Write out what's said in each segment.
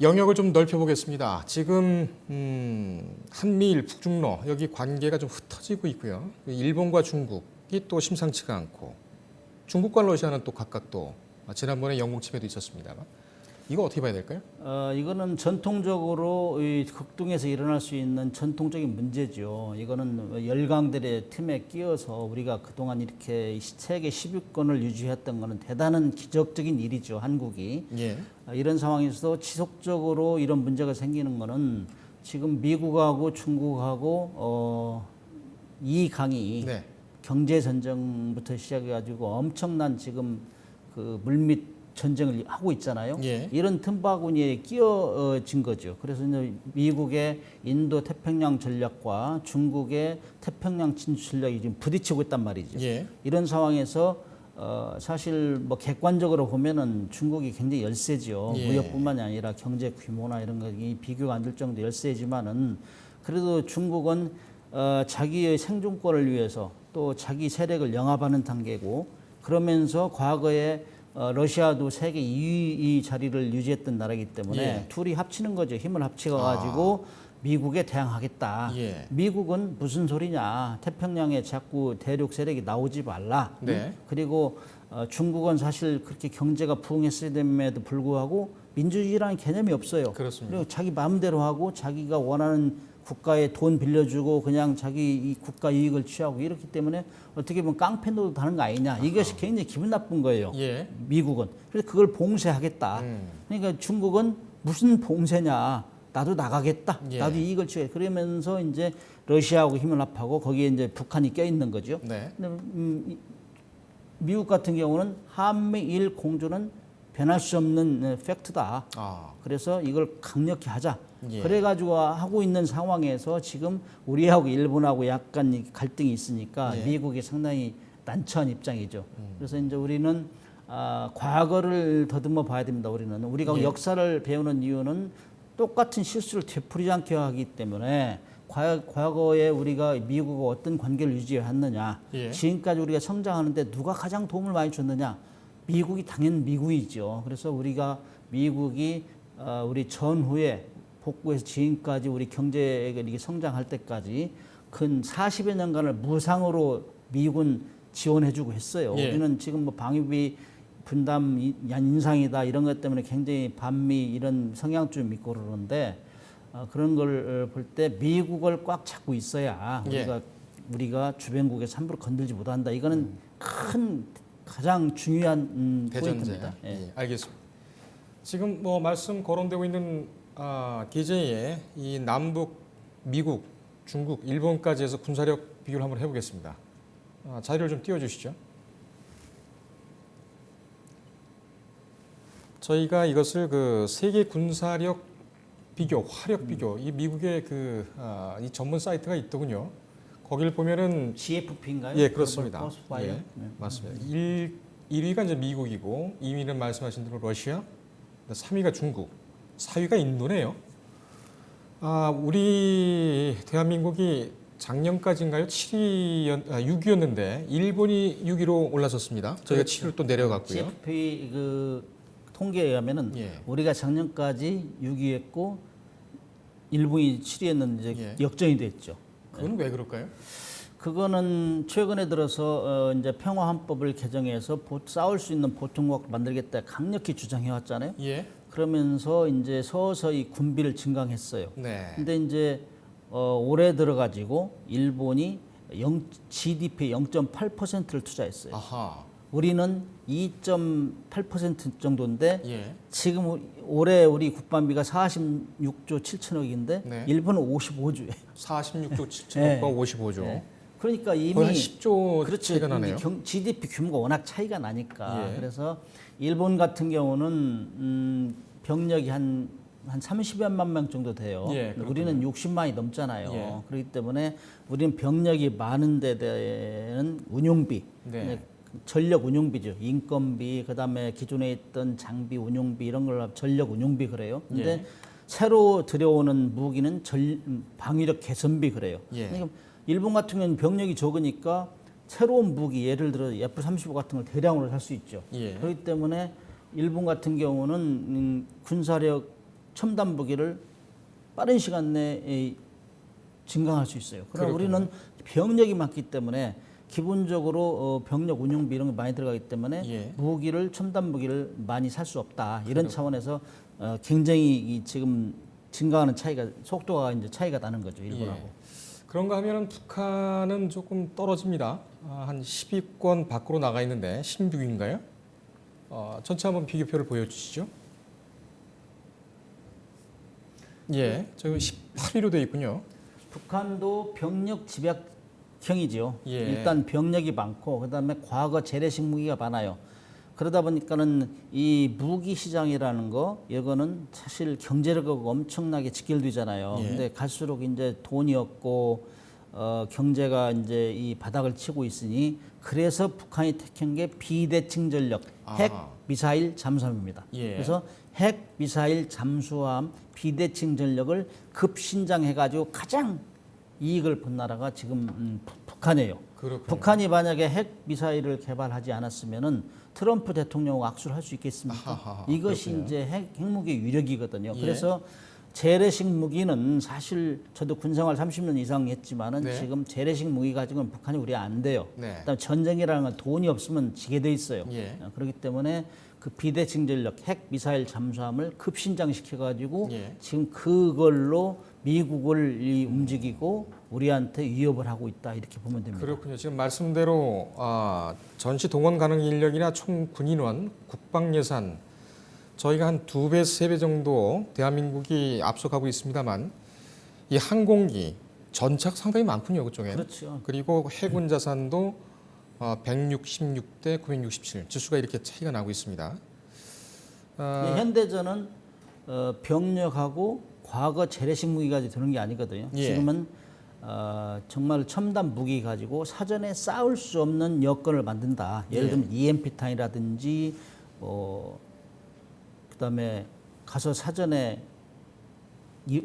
영역을 좀 넓혀보겠습니다. 지금 한미일 북중러 여기 관계가 좀 흩어지고 있고요. 일본과 중국이 또 심상치가 않고 중국과 러시아는 또 각각 또 지난번에 영국 침해도 있었습니다만 이거 어떻게 봐야 될까요? 이거는 전통적으로 이 극동에서 일어날 수 있는 전통적인 문제죠. 이거는 열강들의 틈에 끼어서 우리가 그동안 이렇게 세계 10위권을 유지했던 거는 대단한 기적적인 일이죠. 한국이. 예. 이런 상황에서 지속적으로 이런 문제가 생기는 거는 지금 미국하고 중국하고 이 강이 네. 경제 전쟁부터 시작해가지고 엄청난 지금 그 물밑 전쟁을 하고 있잖아요. 예. 이런 틈바구니에 끼어진 거죠. 그래서 이제 미국의 인도 태평양 전략과 중국의 태평양 진출 전략이 지금 부딪히고 있단 말이죠. 예. 이런 상황에서 사실 뭐 객관적으로 보면은 중국이 굉장히 열세죠. 예. 무역뿐만이 아니라 경제 규모나 이런 것이 비교가 안 될 정도 열세지만은 그래도 중국은 자기의 생존권을 위해서 또 자기 세력을 영합하는 단계고 그러면서 과거에 러시아도 세계 2위 자리를 유지했던 나라이기 때문에 예. 둘이 합치는 거죠. 힘을 합쳐가지고 미국에 대항하겠다. 예. 미국은 무슨 소리냐. 태평양에 자꾸 대륙 세력이 나오지 말라. 네. 그리고 중국은 사실 그렇게 경제가 부흥했음에도 불구하고 민주주의라는 개념이 없어요. 그렇습니다. 그리고 자기 마음대로 하고 자기가 원하는 국가에 돈 빌려주고 그냥 자기 이 국가 이익을 취하고 이렇기 때문에 어떻게 보면 깡패 노릇하는 거 아니냐. 이것이 굉장히 기분 나쁜 거예요. 예. 미국은. 그래서 그걸 봉쇄하겠다. 그러니까 중국은 무슨 봉쇄냐. 나도 나가겠다. 예. 나도 이익을 취해. 그러면서 이제 러시아하고 힘을 합하고 거기에 이제 북한이 껴 있는 거죠. 네. 근데 미국 같은 경우는 한미일 공조는 변할 수 없는 팩트다. 그래서 이걸 강력히 하자. 예. 그래가지고 하고 있는 상황에서 지금 우리하고 일본하고 약간 갈등이 있으니까 예. 미국이 상당히 난처한 입장이죠. 그래서 이제 우리는 과거를 더듬어 봐야 됩니다. 우리가 예. 역사를 배우는 이유는 똑같은 실수를 되풀이지 않게 하기 때문에 과거에 우리가 미국과 어떤 관계를 유지했느냐, 예. 지금까지 우리가 성장하는데 누가 가장 도움을 많이 줬느냐, 미국이 당연 미국이죠. 그래서 우리가 미국이 우리 전후에 복구해서 지금까지 우리 경제가 이렇게 성장할 때까지 근 40여 년간을 무상으로 미국은 지원해주고 했어요. 예. 우리는 지금 뭐 방위비 분담 인상이다 이런 것 때문에 굉장히 반미 이런 성향 좀 있고 그러는데 그런 걸 볼 때 미국을 꽉 잡고 있어야 예. 우리가 주변국에서 함부로 건들지 못한다. 이거는 큰 가장 중요한 대전제. 포인트입니다. 예. 예. 알겠습니다. 지금 뭐 말씀 거론되고 있는 기재에 이 남북, 미국, 중국, 일본까지 해서 군사력 비교를 한번 해보겠습니다. 자료를 좀 띄워주시죠. 저희가 이것을 그 세계 군사력 비교, 화력 비교, 이 미국의 이 전문 사이트가 있더군요. 거기를 보면은 GFP인가요? 예, 그렇습니다. 예. 예, 맞습니다. 1위가 이제 미국이고 2위는 말씀하신 대로 러시아, 3위가 중국, 4위가 인도네요. 우리 대한민국이 작년까지인가요? 6위였는데 일본이 6위로 올라섰습니다. 저희가 그렇죠. 7위로 또 내려갔고요. GFP 통계에 의하면은 예. 우리가 작년까지 6위했고 일본이 7위했는데 예. 역전이 됐죠. 그건 왜 그럴까요? 그거는 최근에 들어서 이제 평화헌법을 개정해서 싸울 수 있는 보통국을 만들겠다 강력히 주장해 왔잖아요. 예. 그러면서 이제 서서히 군비를 증강했어요. 네. 근데 이제 올해 들어가지고 일본이 GDP 0.8%를 투자했어요. 아하. 우리는 2.8% 정도인데 예. 지금 올해 우리 국방비가 46조 7천억인데 네. 일본은 55조예요. 46조 7천억과 네. 55조. 네. 그러니까 이미 거의 한 10조 그렇죠. 차이가 나네요. GDP 규모가 워낙 차이가 나니까 예. 그래서 일본 같은 경우는 병력이 한 30여만 명 정도 돼요. 예, 우리는 60만이 넘잖아요. 예. 그렇기 때문에 우리는 병력이 많은 데 대한 운용비, 네. 전력 운용비죠. 인건비, 그다음에 기존에 있던 장비 운용비 이런 걸 전력 운용비 그래요. 근데 예. 새로 들여오는 무기는 방위력 개선비 그래요. 예. 그러니까 일본 같은 경우는 병력이 적으니까 새로운 무기 예를 들어 F-35 같은 걸 대량으로 살 수 있죠. 예. 그렇기 때문에 일본 같은 경우는 군사력 첨단 무기를 빠른 시간 내에 증강할 수 있어요. 그러나 그렇군요. 우리는 병력이 많기 때문에 기본적으로 병력 운영비 이런 게 많이 들어가기 때문에 예. 무기를 첨단 무기를 많이 살 수 없다. 이런 차원에서 굉장히 이 지금 증가하는 차이가 속도가 이제 차이가 나는 거죠. 일본하고. 예. 그런가 하면은 북한은 조금 떨어집니다. 한 10위권 밖으로 나가 있는데 16위인가요? 전체 한번 비교표를 보여주시죠. 예, 저기 18위로 되어 있군요. 북한도 병력 집약형이지요. 예. 일단 병력이 많고 그다음에 과거 재래식 무기가 많아요. 그러다 보니까는 이 무기 시장이라는 거 이거는 사실 경제력하고 엄청나게 직결되잖아요. 예. 근데 갈수록 이제 돈이 없고 경제가 이제 이 바닥을 치고 있으니 그래서 북한이 택한 게 비대칭 전력, 핵 미사일 잠수함입니다. 예. 그래서 핵 미사일 잠수함 비대칭 전력을 급신장해가지고 가장 이익을 본 나라가 지금 북한이에요. 그렇군요. 북한이 만약에 핵 미사일을 개발하지 않았으면은 트럼프 대통령하고 악수를 할 수 있겠습니까? 아하하, 이것이 그렇군요. 이제 핵무기 위력이거든요. 예. 그래서 재래식 무기는 사실 저도 군생활 30년 이상 했지만은 네. 지금 재래식 무기 가지고는 북한이 우리 안 돼요. 네. 그다음 전쟁이라는 건 돈이 없으면 지게 돼 있어요. 예. 그렇기 때문에 그 비대칭 전력 핵 미사일 잠수함을 급신장시켜 가지고 예. 지금 그걸로 미국을 움직이고 우리한테 위협을 하고 있다 이렇게 보면 됩니다. 그렇군요. 지금 말씀대로 전시 동원 가능 인력이나 총 군인원, 국방 예산 저희가 한 2배, 3배 정도 대한민국이 앞서가고 있습니다만 이 항공기, 전차가 상당히 많군요. 그쪽에. 그렇죠. 그리고 해군 자산도 166대 967 지수가 이렇게 차이가 나고 있습니다. 현대전은 병력하고 과거 재래식 무기 가지고 드는 게 아니거든요. 예. 지금은 정말 첨단 무기 가지고 사전에 싸울 수 없는 여건을 만든다. 예를 예. 들면 EMP 탄이라든지 그다음에 가서 사전에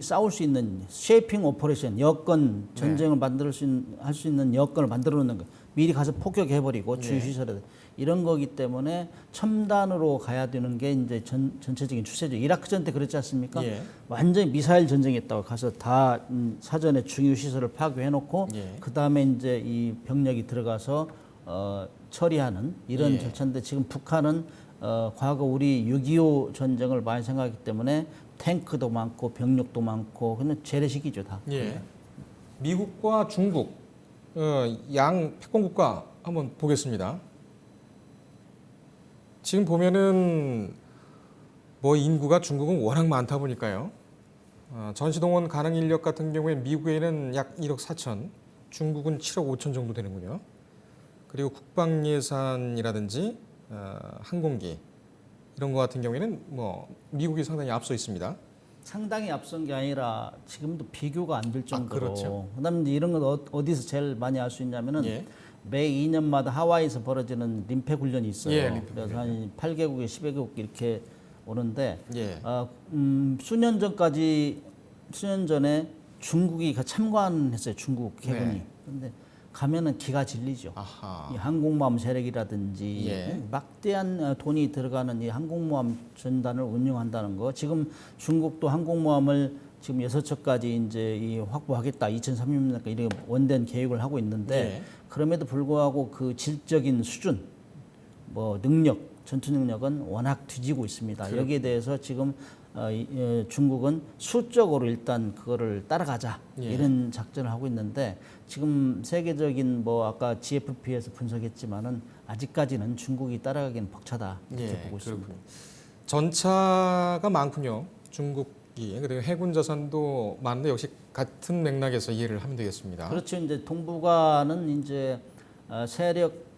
싸울 수 있는 쉐이핑 오퍼레이션 여건 전쟁을 만들 할 수 있는 여건을 만들어 놓는 거. 미리 가서 폭격해버리고 주요 시설에 이런 거기 때문에 첨단으로 가야 되는 게 이제 전체적인 추세죠. 이라크전 때 그렇지 않습니까? 예. 완전히 미사일 전쟁했다고 가서 다 사전에 중요 시설을 파괴해놓고 예. 그 다음에 이제 이 병력이 들어가서 처리하는 이런 예. 절차인데 지금 북한은 과거 우리 6.25 전쟁을 많이 생각하기 때문에 탱크도 많고 병력도 많고 그냥 재래식이죠 다. 예. 미국과 중국 양 패권 국가 한번 보겠습니다. 지금 보면은 뭐 인구가 중국은 워낙 많다 보니까요. 전시 동원 가능 인력 같은 경우에 미국에는 약 1억 4천, 중국은 7억 5천 정도 되는군요. 그리고 국방 예산이라든지 항공기 이런 거 같은 경우에는 뭐 미국이 상당히 앞서 있습니다. 상당히 앞선 게 아니라 지금도 비교가 안 될 정도로. 그렇죠. 그다음에 이제 이런 건 어디서 제일 많이 알 수 있냐면은 예. 매 2년마다 하와이에서 벌어지는 림페 훈련이 있어요. 예, 림페 그래서 한 8개국에 10개국 이렇게 오는데 예. 수년 전에 중국이 참관했어요. 중국 해군이. 네. 근데 가면은 기가 질리죠. 아하. 이 항공모함 세력이라든지 예. 막대한 돈이 들어가는 이 항공모함 전단을 운영한다는 거. 지금 중국도 항공모함을 지금 6척까지 이제 이 확보하겠다. 2030년까지 이렇게 원된 계획을 하고 있는데 예. 그럼에도 불구하고 그 질적인 수준, 뭐 능력, 전투 능력은 워낙 뒤지고 있습니다. 여기에 대해서 지금 중국은 수적으로 일단 그거를 따라가자 예. 이런 작전을 하고 있는데 지금 세계적인 뭐 아까 GFP에서 분석했지만은 아직까지는 중국이 따라가기는 벅차다 이렇게 예, 보고 있습니다. 그렇군요. 전차가 많군요. 중국이 그리고 해군 자산도 많은데 역시 같은 맥락에서 이해를 하면 되겠습니다. 그렇죠. 이제 동북아는 이제 세력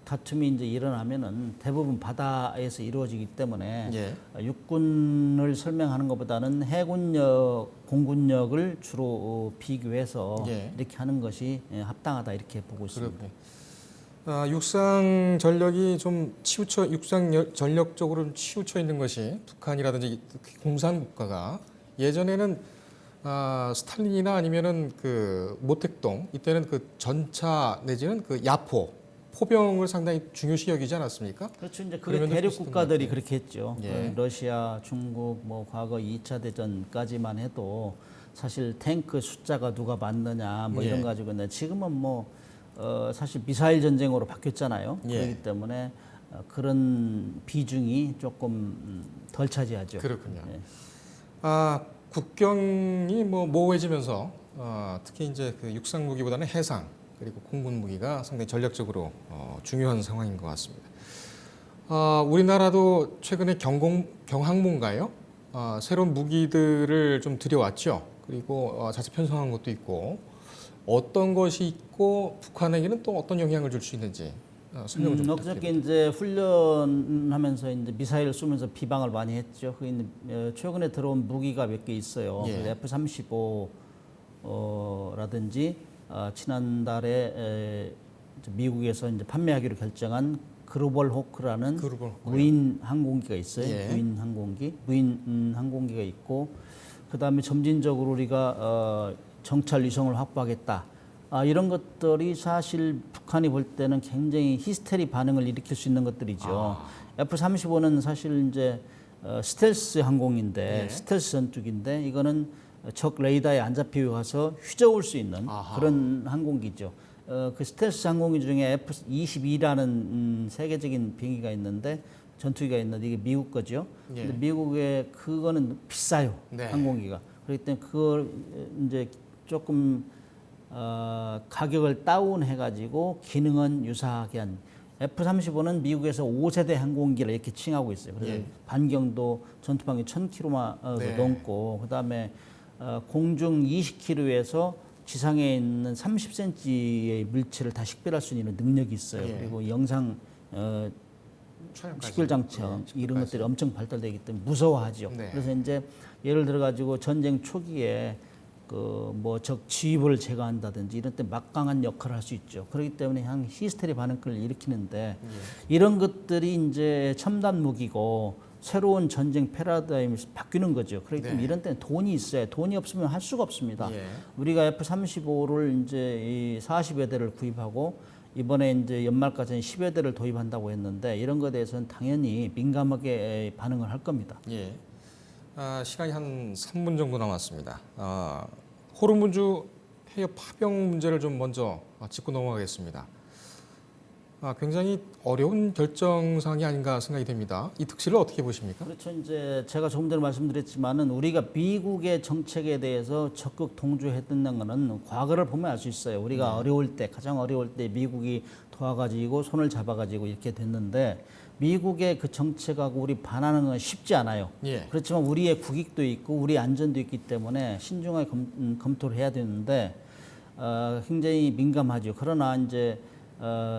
다툼이 이제 일어나면은 대부분 바다에서 이루어지기 때문에 예. 육군을 설명하는 것보다는 해군력, 공군력을 주로 비교해서 예. 이렇게 하는 것이 합당하다 이렇게 보고 있습니다. 그렇군요. 육상 전력이 좀 육상 전력 쪽으로 좀 치우쳐 있는 것이 북한이라든지 공산 국가가 예전에는 스탈린이나 아니면은 그 모택동 이때는 그 전차 내지는 그 야포 포병을 상당히 중요시 여기지 않았습니까? 그렇죠. 이제 그게 그러면 대륙 있었던 것 국가들이 같아요. 그렇게 했죠. 예. 러시아, 중국, 뭐 과거 2차 대전까지만 해도 사실 탱크 숫자가 누가 많느냐 뭐 예. 이런 거 가지고 있는데 지금은 뭐 사실 미사일 전쟁으로 바뀌었잖아요. 예. 그렇기 때문에 그런 비중이 조금 덜 차지하죠. 그렇군요. 예. 국경이 뭐 모호해지면서 특히 이제 그 육상 무기보다는 해상 그리고 공군 무기가 상당히 전략적으로 중요한 상황인 것 같습니다. 우리나라도 최근에 경항모인가요? 새로운 무기들을 좀 들여왔죠. 그리고 자체 편성한 것도 있고 어떤 것이 있고 북한에게는 또 어떤 영향을 줄 수 있는지 설명 좀 엊그저께 부탁드립니다. 이제 훈련하면서 이제 미사일을 쏘면서 비방을 많이 했죠. 그 최근에 들어온 무기가 몇 개 있어요. 예. F-35라든지 지난달에 미국에서 이제 판매하기로 결정한 글로벌 호크라는 그룹을 무인 항공기가 있어요. 예. 무인 항공기가 있고 그다음에 점진적으로 우리가 정찰 위성을 확보하겠다. 이런 것들이 사실 북한이 볼 때는 굉장히 히스테리 반응을 일으킬 수 있는 것들이죠. F-35는 사실 이제 스텔스 항공인데 예. 스텔스 전투기인데 이거는 적 레이더에 안 잡히고 가서 휘저을 수 있는 그런 항공기죠. 그 스텔스 항공기 중에 F-22라는 세계적인 비행기가 있는데 전투기가 있는데 이게 미국 거죠. 예. 근데 미국의 그거는 비싸요. 네. 항공기가. 그렇기 때문에 그걸 이제 조금 가격을 다운해가지고 기능은 유사하게 한 F-35는 미국에서 5세대 항공기를 이렇게 칭하고 있어요. 그래서 예. 반경도 전투방위 1000km가 네. 넘고 그다음에 공중 20km에서 지상에 있는 30cm의 물체를 다 식별할 수 있는 능력이 있어요. 예. 그리고 영상 촬영까지. 식별 장치 예, 이런 식별까지. 것들이 엄청 발달되기 때문에 무서워하죠. 네. 그래서 이제 예를 들어 가지고 전쟁 초기에 그 뭐 적 지휘부를 제거한다든지 이런 때 막강한 역할을 할 수 있죠. 그렇기 때문에 한 히스테리 반응을 일으키는데 이런 것들이 이제 첨단 무기고 새로운 전쟁 패러다임이 바뀌는 거죠. 그렇기 때문에 네. 이런 때는 돈이 있어야 돈이 없으면 할 수가 없습니다. 예. 우리가 F-35를 이제 이 40여 대를 구입하고 이번에 이제 연말까지 10여 대를 도입한다고 했는데 이런 것에 대해서는 당연히 민감하게 반응을 할 겁니다. 예. 시간이 한 3분 정도 남았습니다. 호르무즈 해협 파병 문제를 좀 먼저 짚고 넘어가겠습니다. 굉장히 어려운 결정사항이 아닌가 생각이 됩니다. 이 특실을 어떻게 보십니까? 그렇죠. 이제 제가 조금 전에 말씀드렸지만은 우리가 미국의 정책에 대해서 적극 동조했던 거는 과거를 보면 알 수 있어요. 우리가 어려울 때, 가장 어려울 때 미국이 도와가지고 손을 잡아가지고 이렇게 됐는데 미국의 그 정책하고 우리 반하는 건 쉽지 않아요. 예. 그렇지만 우리의 국익도 있고 우리 안전도 있기 때문에 신중하게 검토를 해야 되는데 굉장히 민감하죠. 그러나 이제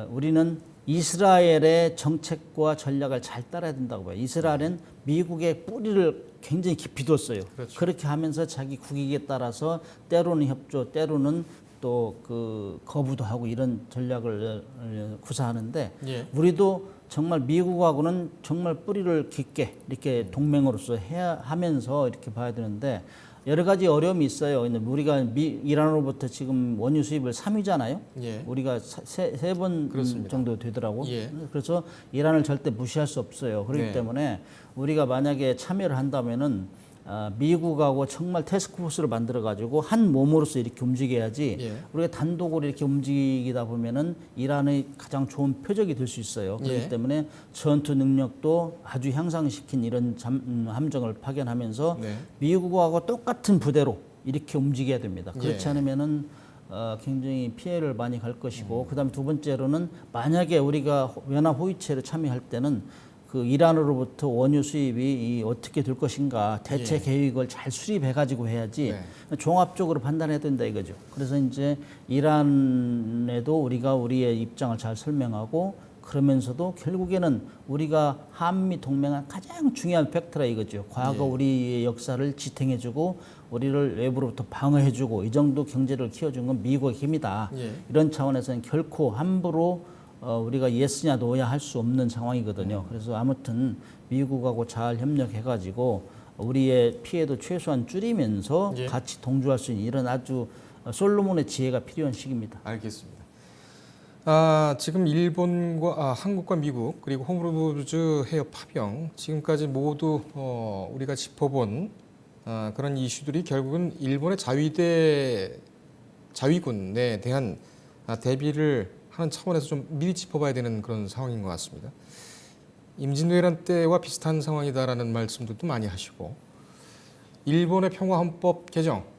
우리는 이스라엘의 정책과 전략을 잘 따라야 된다고 봐요. 이스라엘은 미국의 뿌리를 굉장히 깊이 뒀어요. 그렇죠. 그렇게 하면서 자기 국익에 따라서 때로는 협조, 때로는 또 그 거부도 하고 이런 전략을 구사하는데 예. 우리도 정말 미국하고는 정말 뿌리를 깊게 이렇게 동맹으로서 해야 하면서 이렇게 봐야 되는데 여러 가지 어려움이 있어요. 근데 우리가 이란으로부터 지금 원유 수입을 3위잖아요. 예. 우리가 세 번 그렇습니다. 정도 되더라고. 예. 그래서 이란을 절대 무시할 수 없어요. 그렇기 네. 때문에 우리가 만약에 참여를 한다면은 미국하고 정말 태스크포스를 만들어 가지고 한 몸으로서 이렇게 움직여야지 예. 우리가 단독으로 이렇게 움직이다 보면은 이란의 가장 좋은 표적이 될 수 있어요. 그렇기 예. 때문에 전투 능력도 아주 향상시킨 이런 함정을 파견하면서 네. 미국하고 똑같은 부대로 이렇게 움직여야 됩니다. 그렇지 예. 않으면은 굉장히 피해를 많이 갈 것이고 그다음에 두 번째로는 만약에 우리가 연합 호위체를 참여할 때는 그 이란으로부터 원유 수입이 어떻게 될 것인가 대체 예. 계획을 잘 수립해 가지고 해야지 네. 종합적으로 판단해야 된다 이거죠. 그래서 이제 이란에도 우리가 우리의 입장을 잘 설명하고 그러면서도 결국에는 우리가 한미 동맹의 가장 중요한 팩터라 이거죠. 과거 예. 우리의 역사를 지탱해주고 우리를 외부로부터 방어해주고 이 정도 경제를 키워준 건 미국의 힘이다. 예. 이런 차원에서는 결코 함부로 우리가 예스냐 노야 할 수 없는 상황이거든요. 그래서 아무튼 미국하고 잘 협력해가지고 우리의 피해도 최소한 줄이면서 예. 같이 동조할 수 있는 이런 아주 솔로몬의 지혜가 필요한 시기입니다. 알겠습니다. 지금 일본과 한국과 미국 그리고 호르무즈 해협 파병 지금까지 모두 우리가 짚어본 그런 이슈들이 결국은 일본의 자위군에 대한 대비를 하는 차원에서 좀 미리 짚어봐야 되는 그런 상황인 것 같습니다. 임진왜란 때와 비슷한 상황이다라는 말씀들도 많이 하시고 일본의 평화헌법 개정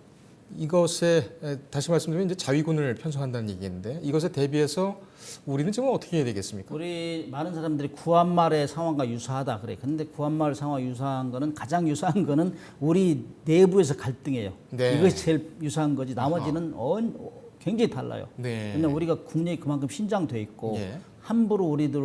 이것에 다시 말씀드리면 이제 자위군을 편성한다는 얘기인데 이것에 대비해서 우리는 지금 어떻게 해야 되겠습니까? 우리 많은 사람들이 구한말의 상황과 유사하다 그래. 근데 구한말 상황 유사한 거는 가장 유사한 거는 우리 내부에서 갈등이에요. 네. 이것이 제일 유사한 거지. 나머지는 굉장히 달라요. 네. 근데 우리가 국력이 그만큼 신장돼 있고 예. 함부로 우리들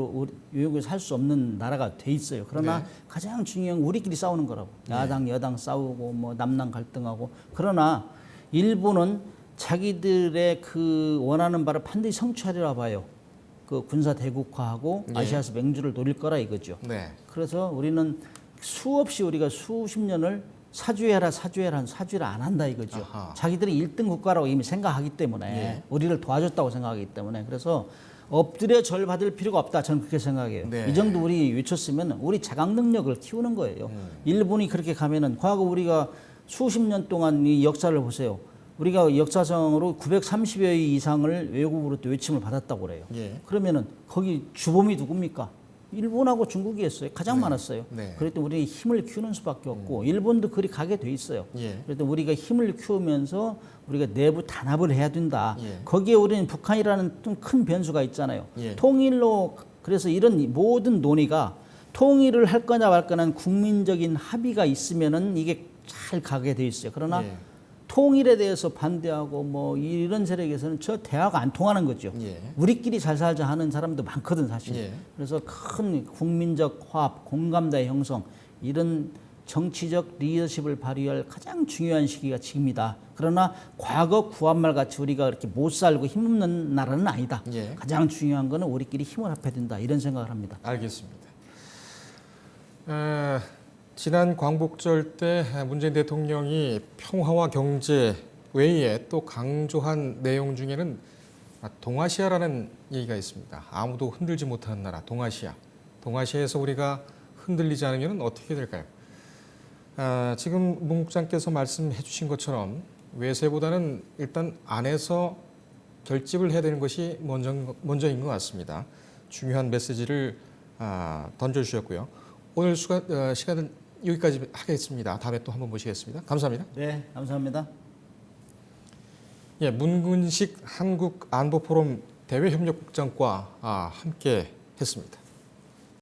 외국에 살 수 없는 나라가 돼 있어요. 그러나 네. 가장 중요한 건 우리끼리 싸우는 거라고. 야당 여당 싸우고 뭐 남남 갈등하고. 그러나 일본은 자기들의 그 원하는 바를 반드시 성취하리라 봐요. 그 군사 대국화하고 예. 아시아에서 맹주를 노릴 거라 이거죠. 네. 그래서 우리는 수없이 우리가 수십 년을 사주해라 안 한다 이거죠. 아하. 자기들이 1등 국가라고 이미 생각하기 때문에 예. 우리를 도와줬다고 생각하기 때문에 그래서 엎드려 절 받을 필요가 없다. 저는 그렇게 생각해요. 네. 이 정도 우리 외쳤으면 우리 자각 능력을 키우는 거예요. 일본이 그렇게 가면은 과거 우리가 수십 년 동안 이 역사를 보세요. 우리가 역사상으로 930여 이상을 외국으로부터 외침을 받았다고 그래요. 예. 그러면은 거기 주범이 누굽니까? 일본하고 중국이었어요. 가장 많았어요. 네. 그랬더니 우리 힘을 키우는 수밖에 없고 일본도 그리 가게 돼 있어요. 예. 그래도 우리가 힘을 키우면서 우리가 내부 단합을 해야 된다. 예. 거기에 우리는 북한이라는 좀 큰 변수가 있잖아요. 예. 통일로 그래서 이런 모든 논의가 통일을 할 거냐 말 거냐는 국민적인 합의가 있으면은 이게 잘 가게 돼 있어요. 그러나 예. 통일에 대해서 반대하고 뭐 이런 세력에서는 저 대화가 안 통하는 거죠. 예. 우리끼리 잘 살자 하는 사람도 많거든 사실. 예. 그래서 큰 국민적 화합, 공감대 형성 이런 정치적 리더십을 발휘할 가장 중요한 시기가 지금이다. 그러나 과거 구한말 같이 우리가 이렇게 못 살고 힘없는 나라는 아니다. 예. 가장 중요한 거는 우리끼리 힘을 합해야 된다. 이런 생각을 합니다. 알겠습니다. 지난 광복절 때 문재인 대통령이 평화와 경제 외에 또 강조한 내용 중에는 동아시아라는 얘기가 있습니다. 아무도 흔들지 못하는 나라 동아시아. 동아시아에서 우리가 흔들리지 않으면 어떻게 될까요? 지금 문 국장께서 말씀해 주신 것처럼 외세보다는 일단 안에서 결집을 해야 되는 것이 먼저인 것 같습니다. 중요한 메시지를 던져주셨고요. 오늘 시간은 여기까지 하겠습니다. 다음에 또 한번 모시겠습니다. 감사합니다. 네, 감사합니다. 예, 문근식 한국안보포럼 대외협력국장과 함께 했습니다.